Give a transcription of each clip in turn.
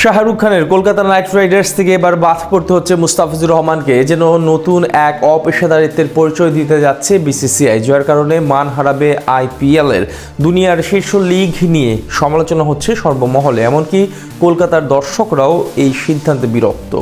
শাহরুখ খানের Kolkata night Riders থেকে এবার বাদ পড়তে হচ্ছে মুস্তাফিজুর রহমানকে, যেন নতুন এক অপেশাদারিত্বের পরিচয় দিতে যাচ্ছে বিসিসিআই, যার কারণে মান হারাবে আইপিএল এর। দুনিয়ার শীর্ষ লিগ নিয়ে সমালোচনা হচ্ছে সর্বমহলে, এমনকি কলকাতার দর্শকরাও এই সিদ্ধান্তে বিরক্ত।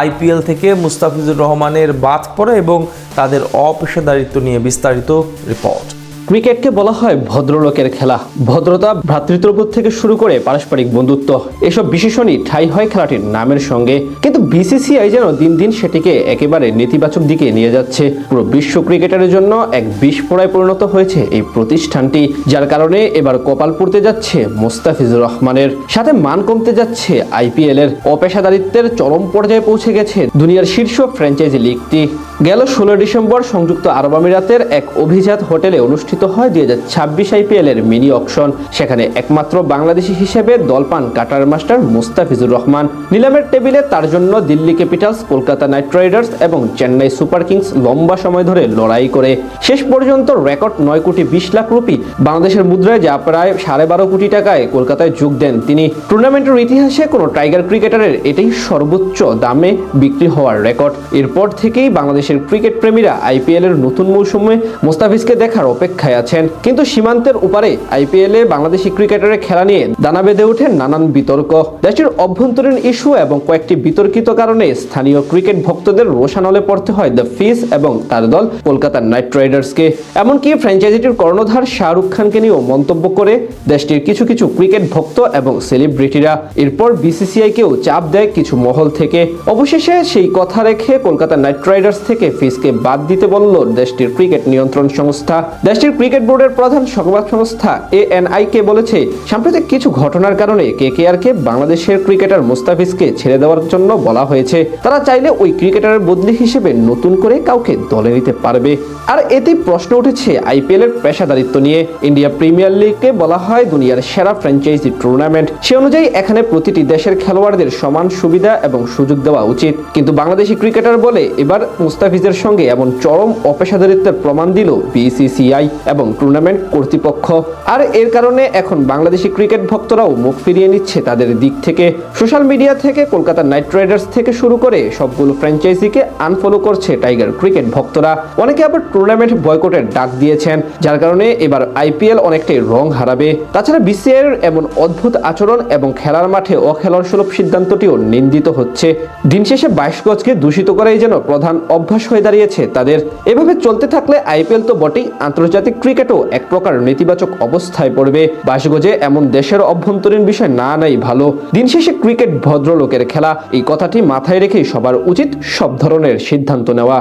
আইপিএল থেকে মুস্তাফিজুর রহমানের বাদ পড়া এবং তাদের অপেশাদারিত্ব নিয়ে বিস্তারিত রিপোর্ট। ক্রিকেটকে বলা হয় ভদ্রলোকের খেলা। ভদ্রতা, ভ্রাতৃত্ববোধ থেকে শুরু করে পারস্পরিক বন্ধুত্ব, এসব বিশেষণই ঠাঁই হয় খেলাটির নামের সঙ্গে। কিন্তু বিসিসিআই যেন দিন দিন সেটিকে একেবারে নেতিবাচক দিকে নিয়ে যাচ্ছে। পুরো বিশ্ব ক্রিকেটারের জন্য এক বিস্ফোরণে পরিণত হয়েছে এই প্রতিষ্ঠানটি, যার কারণে এবার কপাল পড়তে যাচ্ছে মুস্তাফিজুর রহমানের, সাথে মান কমতে যাচ্ছে আইপিএল এর। অপেশাদারিত্বের চরম পর্যায়ে পৌঁছে গেছে দুনিয়ার শীর্ষ ফ্র্যাঞ্চাইজি লিগটি। গেল 16 ডিসেম্বর সংযুক্ত আরব আমিরাতের এক অভিজাত হোটেলে অনুষ্ঠিত হয় 2026 আইপিএল এর মিনি অকশন। সেখানে একমাত্র বাংলাদেশি হিসেবে দল পান কাটার মাস্টার মুস্তাফিজুর রহমান। নিলামের টেবিলে তার জন্য Delhi Capitals, Kolkata night Riders এবং চেন্নাই সুপার কিংস লম্বা সময় ধরে লড়াই করে শেষ পর্যন্ত রেকর্ড 9,20,00,000 রুপি, বাংলাদেশের মুদ্রায় যা প্রায় 12.5 কোটি টাকায় কলকাতায় যোগ দেন তিনি। টুর্নামেন্টের ইতিহাসে কোনো টাইগার ক্রিকেটারের এটাই সর্বোচ্চ দামে বিক্রি হওয়ার রেকর্ড। এরপর থেকেই বাংলাদেশের ক্রিকেট প্রেমীরা আইপিএল এর নতুন মৌসুমে মুস্তাফিজকে দেখার অপেক্ষায় আছেন। কিন্তু সীমান্তের উপারে আইপিএল এ বাংলাদেশি ক্রিকেটারের খেলা নিয়ে দানা বেঁধে ওঠে নানান বিতর্ক। দেশটির অভ্যন্তরীণ ইস্যু এবং কয়েকটি বিতর্কিত কারণে স্থানীয় ক্রিকেট ভক্তদের রোষানলে পড়তে হয় দ্য ফিস এবং তার দল কলকাতা নাইট রাইডার্সকে। এমনকি ফ্র্যাঞ্চাইজিটির কর্ণধার শাহরুখ খানকে নিয়েও মন্তব্য করে দেশটির কিছু কিছু ক্রিকেট ভক্ত এবং সেলিব্রিটিরা। এরপর বিসিসিআই কেও চাপ দেয় কিছু মহল থেকে। অবশেষে সেই কথা রেখে কলকাতা নাইট রাইডার্স থেকে ফিসকে বাদ দিতে বলল দেশটির ক্রিকেট নিয়ন্ত্রণ সংস্থা। দেশটির ক্রিকেট বোর্ডের প্রধান সংবাদ সংস্থা এএনআই-কে বলেছে, সাম্প্রতিক কিছু ঘটনার কারণে কেকেআরকে বাংলাদেশের ক্রিকেটার মুস্তাফিজকে ছেড়ে দেওয়ার জন্য বলা হয়েছে। তারা চাইলে ওই ক্রিকেটারের বদলি হিসেবে নতুন করে কাউকে দলে নিতে পারবে। আর এতে প্রশ্ন উঠেছে আইপিএল এর পেশাদারিত্ব নিয়ে। ইন্ডিয়া প্রিমিয়ার লিগকে বলা হয় দুনিয়ার সেরা ফ্র্যাঞ্চাইজি টুর্নামেন্ট। সে অনুযায়ী এখানে প্রতিটি দেশের খেলোয়াড়দের সমান সুবিধা এবং সুযোগ দেওয়া উচিত। কিন্তু বাংলাদেশি ক্রিকেটার বলে এবার মুস্তাফিজের সঙ্গে এমন চরম অপেশাদারিত্বের প্রমাণ দিল বিসিসিআই এবং টুর্নামেন্ট কর্তৃপক্ষ। আর এর কারণে এখন বাংলাদেশি ক্রিকেট ভক্তরাও মুখ ফিরিয়ে নিচ্ছে তাদের দিক থেকে। সোশ্যাল মিডিয়া থেকে কলকাতা নাইট রাইডার্স থেকে শুরু করে সবগুলো ফ্র্যাঞ্চাইজিকে আনফলো করছে টাইগার ক্রিকেট ভক্তরা। অনেকে আবার টুর্নামেন্ট বয়কটের ডাক দিয়েছেন, যার কারণে এবার আইপিএল অনেকটাই রং হারাবে। তাছাড়া বিসিসিআই এর এমন অদ্ভুত আচরণ এবং খেলার মাঠে অখেলার সুলভ সিদ্ধান্তটিও নিন্দিত হচ্ছে। দিন শেষে 22 গজকে দূষিত করাই যেন প্রধান অভ্যাস হয়ে দাঁড়িয়েছে তাদের। এভাবে চলতে থাকলে আইপিএল তো বটেই, আন্তর্জাতিক ক্রিকেটও এক প্রকার নেতিবাচক অবস্থায় পড়বে। 22 গজে এমন দেশের অভ্যন্তরীণ বিষয় না নাই ভালো। দিন শেষে ক্রিকেট ভদ্রলোকের খেলা, এই কথাটি মাথায় রেখেই সবার উচিত সব ধরনের সিদ্ধান্ত নেওয়া।